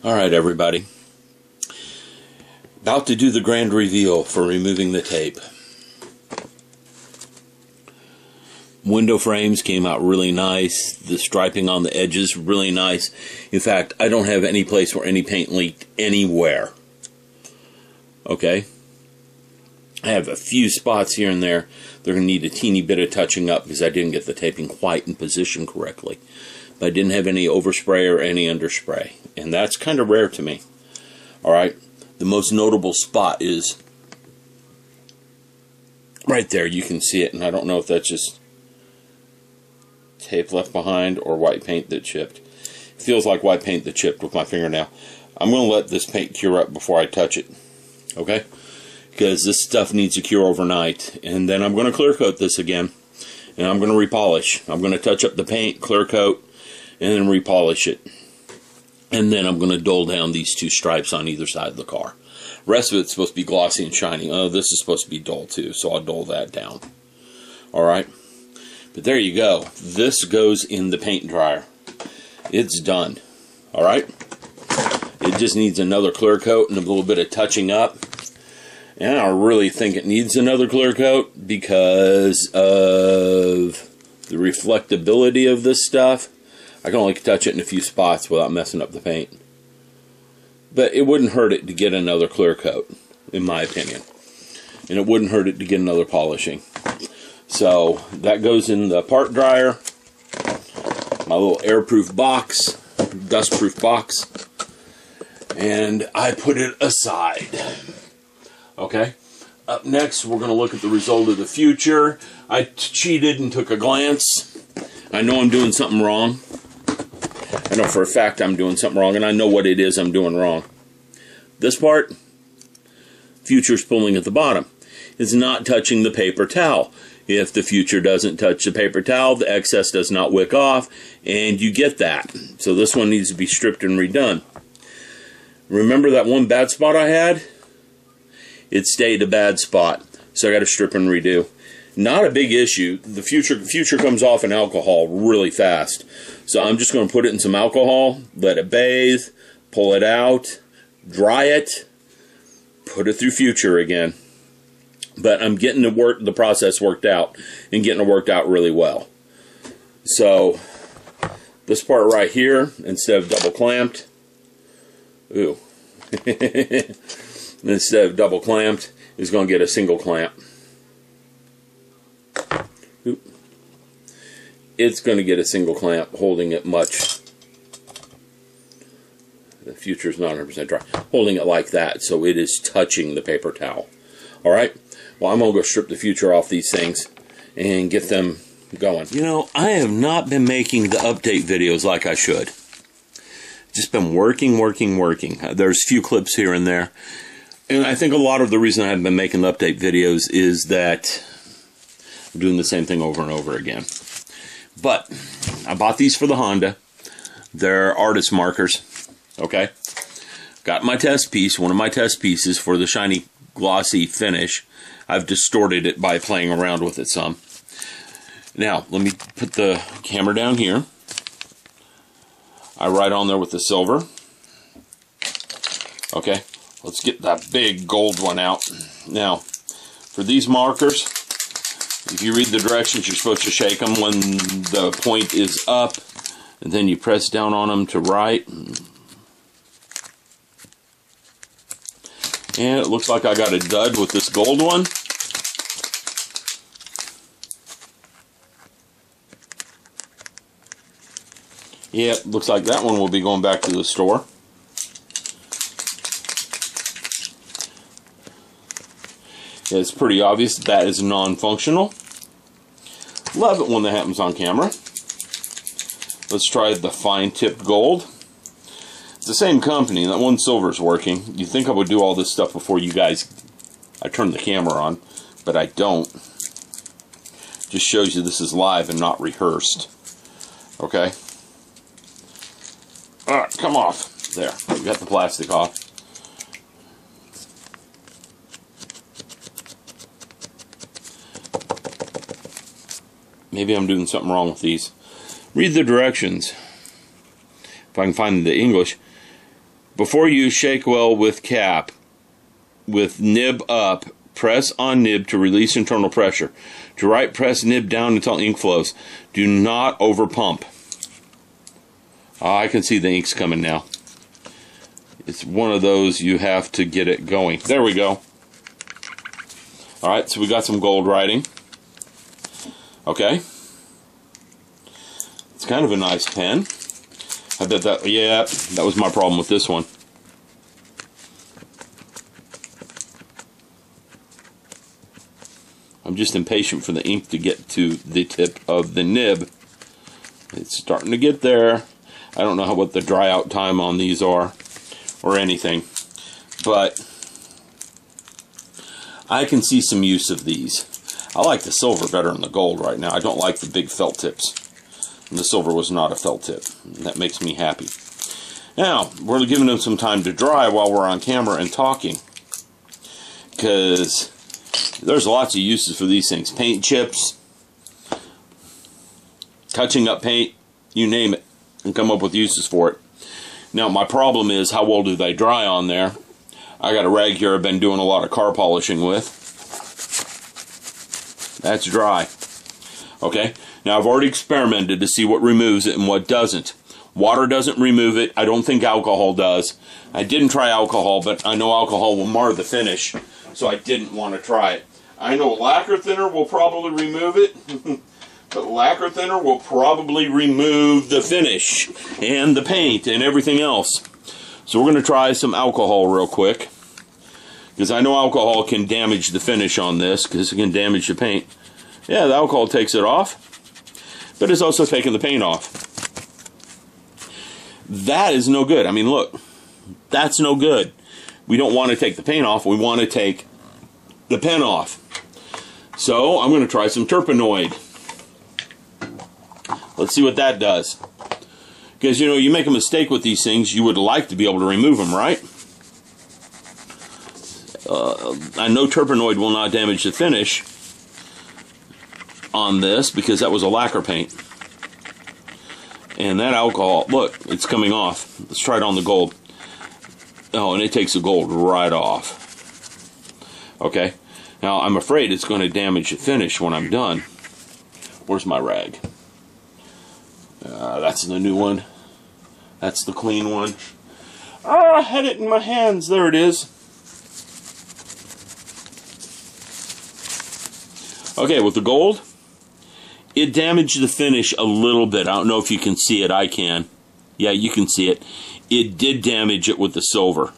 Alright everybody, about to do the grand reveal for removing the tape. Window frames came out really nice, the striping on the edges really nice. In fact, I don't have any place where any paint leaked anywhere. Okay? I have a few spots here and there. They're going to need a teeny bit of touching up because I didn't get the taping quite in position correctly. But I didn't have any overspray or any underspray. And that's kind of rare to me. Alright, the most notable spot is right there. You can see it, and I don't know if that's just tape left behind or white paint that chipped. It feels like white paint that chipped with my fingernail. I'm going to let this paint cure up before I touch it. Okay? Because this stuff needs to cure overnight. And then I'm going to clear coat this again. And I'm going to repolish. I'm going to touch up the paint, clear coat, and then repolish it. And then I'm going to dull down these two stripes on either side of the car. The rest of it's supposed to be glossy and shiny. Oh, this is supposed to be dull too, so I'll dull that down. Alright? But there you go. This goes in the paint dryer. It's done. Alright? It just needs another clear coat and a little bit of touching up. And I really think it needs another clear coat because of the reflectability of this stuff. I can only touch it in a few spots without messing up the paint. But it wouldn't hurt it to get another clear coat, in my opinion. And it wouldn't hurt it to get another polishing. So, that goes in the part dryer. My little airproof box, dustproof box. And I put it aside. Okay? Up next, we're going to look at the result of the future. I cheated and took a glance. I know I'm doing something wrong. I know for a fact I'm doing something wrong, and I know what it is I'm doing wrong. This part, future's pulling at the bottom. It's not touching the paper towel. If the future doesn't touch the paper towel, the excess does not wick off, and you get that. So this one needs to be stripped and redone. Remember that one bad spot I had? It stayed a bad spot, so I got to strip and redo. Not a big issue. The future comes off in alcohol really fast. So I'm just going to put it in some alcohol, let it bathe, pull it out, dry it, put it through future again. But I'm getting the process worked out and getting it worked out really well. So this part right here, instead of double clamped, instead of double clamped, is going to get a single clamp. It's going to get a single clamp holding it much. The future's not 100% dry. Holding it like that so it is touching the paper towel. Alright? Well, I'm going to go strip the future off these things and get them going. You know, I have not been making the update videos like I should. Just been working. There's a few clips here and there. And I think a lot of the reason I haven't been making the update videos is that I'm doing the same thing over and over again. But I bought these for the Honda. They're artist markers. Okay? Got my test piece, one of my test pieces for the shiny glossy finish. I've distorted it by playing around with it some. Now, let me put the camera down here. I write on there with the silver. Okay? Let's get that big gold one out. Now, for these markers, if you read the directions, you're supposed to shake them when the point is up, and then you press down on them to write. And it looks like I got a dud with this gold one. Yep, looks like that one will be going back to the store. It's pretty obvious that is non-functional. Love it when that happens on camera. Let's try the fine-tipped gold. It's the same company. That one silver's working. You'd think I would do all this stuff before you guys... I turn the camera on, but I don't. Just shows you this is live and not rehearsed. Okay? Alright, come off. There. We got the plastic off. Maybe I'm doing something wrong with these. Read the directions. If I can find the English. Before you shake well with cap, with nib up, press on nib to release internal pressure. To right, press nib down until ink flows. Do not over pump. I can see the ink's coming now. It's one of those you have to get it going. There we go. Alright, so we got some gold writing. Okay. It's kind of a nice pen. I bet that, yeah, that was my problem with this one. I'm just impatient for the ink to get to the tip of the nib. It's starting to get there. I don't know what the dry out time on these are or anything, but I can see some use of these. I like the silver better than the gold right now. I don't like the big felt tips. And the silver was not a felt tip. That makes me happy. Now, we're giving them some time to dry while we're on camera and talking, because there's lots of uses for these things. Paint chips, touching up paint, you name it, and come up with uses for it. Now, my problem is, how well do they dry on there? I got a rag here I've been doing a lot of car polishing with. That's dry. Okay, now I've already experimented to see what removes it and what doesn't. Water doesn't remove it. I don't think alcohol does. I didn't try alcohol, but I know alcohol will mar the finish, so I didn't want to try it. I know lacquer thinner will probably remove it, but lacquer thinner will probably remove the finish and the paint and everything else. So we're going to try some alcohol real quick, because I know alcohol can damage the finish on this, because it can damage the paint. Yeah, the alcohol takes it off, but it's also taking the paint off. That is no good. I mean, look, that's no good. We don't want to take the paint off. We want to take the pen off. So I'm going to try some Turpenoid. Let's see what that does. Because, you know, you make a mistake with these things, you would like to be able to remove them, right? I know Turpenoid will not damage the finish on this, because that was a lacquer paint. And that alcohol, look, it's coming off. Let's try it on the gold. Oh, and it takes the gold right off. Okay. Now, I'm afraid it's going to damage the finish when I'm done. Where's my rag? That's the new one. That's the clean one. Oh, I had it in my hands. There it is. Okay, with the gold, it damaged the finish a little bit. I don't know if you can see it. I can. Yeah, you can see it. It did damage it with the silver.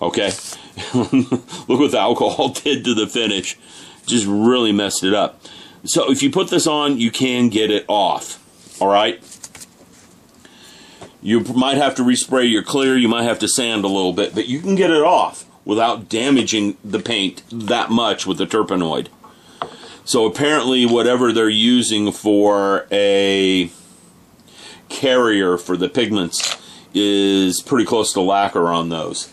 Okay? Look what the alcohol did to the finish. Just really messed it up. So if you put this on, you can get it off. Alright? You might have to respray your clear. You might have to sand a little bit. But you can get it off without damaging the paint that much with the Turpenoid. So apparently whatever they're using for a carrier for the pigments is pretty close to lacquer on those.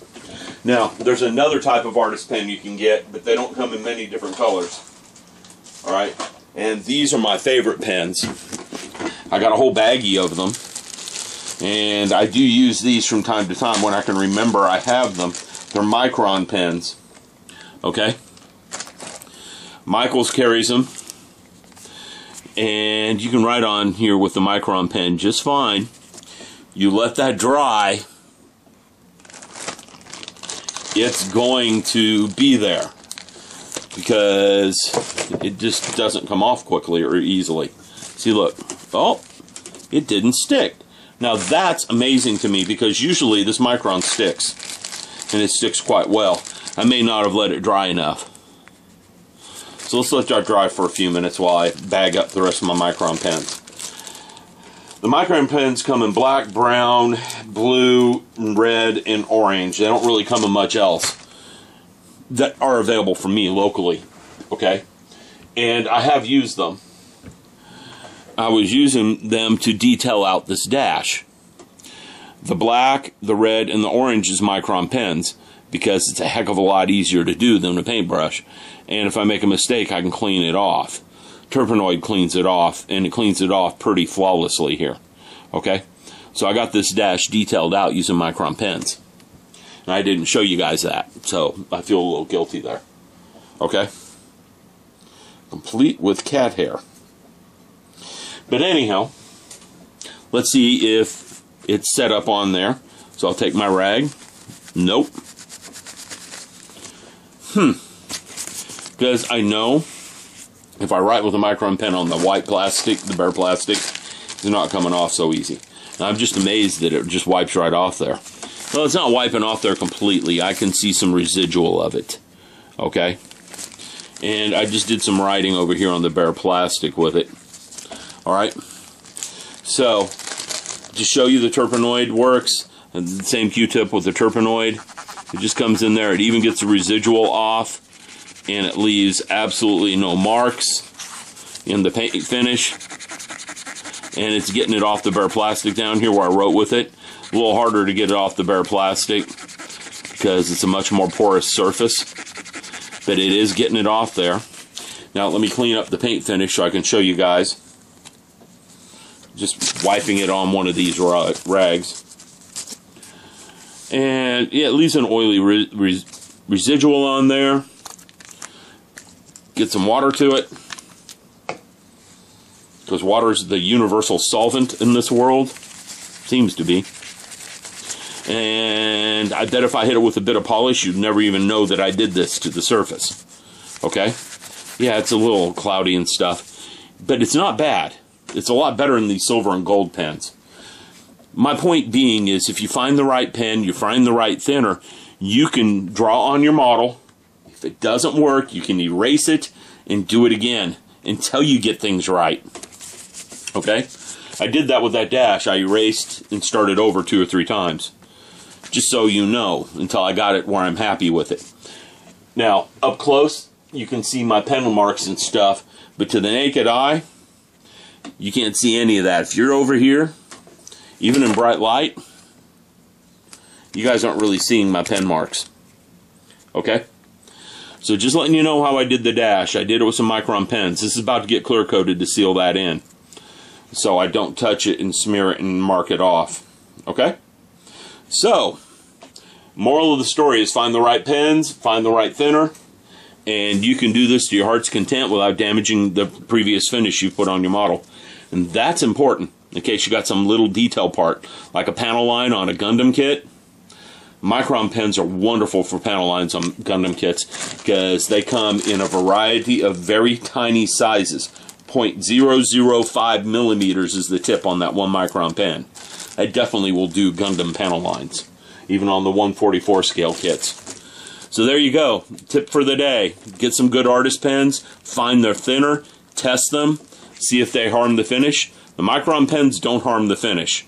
Now, there's another type of artist pen you can get, but they don't come in many different colors. Alright? And these are my favorite pens. I got a whole baggie of them. And I do use these from time to time when I can remember I have them. They're Micron pens. Okay? Michaels carries them, and you can write on here with the Micron pen just fine. You let that dry, it's going to be there, because it just doesn't come off quickly or easily. See, look. Oh, it didn't stick. Now that's amazing to me, because usually this Micron sticks, and it sticks quite well. I may not have let it dry enough. So let's let that dry for a few minutes while I bag up the rest of my Micron pens. The Micron pens come in black, brown, blue, red, and orange. They don't really come in much else that are available for me locally. Okay? And I have used them. I was using them to detail out this dash. The black, the red, and the orange is Micron pens, because it's a heck of a lot easier to do than a paintbrush. And if I make a mistake, I can clean it off. Turpenoid cleans it off, and it cleans it off pretty flawlessly here. Okay? So I got this dash detailed out using Micron pens. And I didn't show you guys that, so I feel a little guilty there. Okay? Complete with cat hair. But anyhow, let's see if it's set up on there. So I'll take my rag. Nope. Because I know if I write with a micron pen on the white plastic, the bare plastic, it's not coming off so easy. And I'm just amazed that it just wipes right off there. Well, it's not wiping off there completely. I can see some residual of it. Okay? And I just did some writing over here on the bare plastic with it. Alright? So, to show you the Turpenoid works, and the same Q-tip with the Turpenoid, it just comes in there. It even gets the residual off, and it leaves absolutely no marks in the paint finish. And it's getting it off the bare plastic down here where I wrote with it. A little harder to get it off the bare plastic because it's a much more porous surface. But it is getting it off there. Now let me clean up the paint finish so I can show you guys. Just wiping it on one of these rags. And yeah, it leaves an oily residual on there. Get some water to it. Because water is the universal solvent in this world. Seems to be. And I bet if I hit it with a bit of polish, you'd never even know that I did this to the surface. Okay? Yeah, it's a little cloudy and stuff. But it's not bad. It's a lot better than these silver and gold pens. My point being is if you find the right pen, you find the right thinner, you can draw on your model. If it doesn't work, you can erase it and do it again until you get things right. Okay? I did that with that dash. I erased and started over 2 or 3 times. Just so you know, until I got it where I'm happy with it. Now, up close, you can see my pen marks and stuff, but to the naked eye, you can't see any of that. If you're over here, even in bright light, you guys aren't really seeing my pen marks. Okay? So just letting you know how I did the dash. I did it with some micron pens. This is about to get clear coated to seal that in, so I don't touch it and smear it and mark it off. Okay? So, moral of the story is find the right pens, find the right thinner, and you can do this to your heart's content without damaging the previous finish you put on your model. And that's important in case you got some little detail part, like a panel line on a Gundam kit. Micron pens are wonderful for panel lines on Gundam kits because they come in a variety of very tiny sizes. 0.005 millimeters is the tip on that 1 micron pen. That definitely will do Gundam panel lines, even on the 144 scale kits. So there you go. Tip for the day. Get some good artist pens, find their thinner, test them, see if they harm the finish. The micron pens don't harm the finish.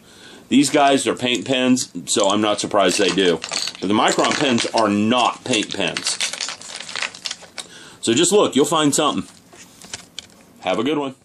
These guys are paint pens, so I'm not surprised they do. But the micron pens are not paint pens. So just look, you'll find something. Have a good one.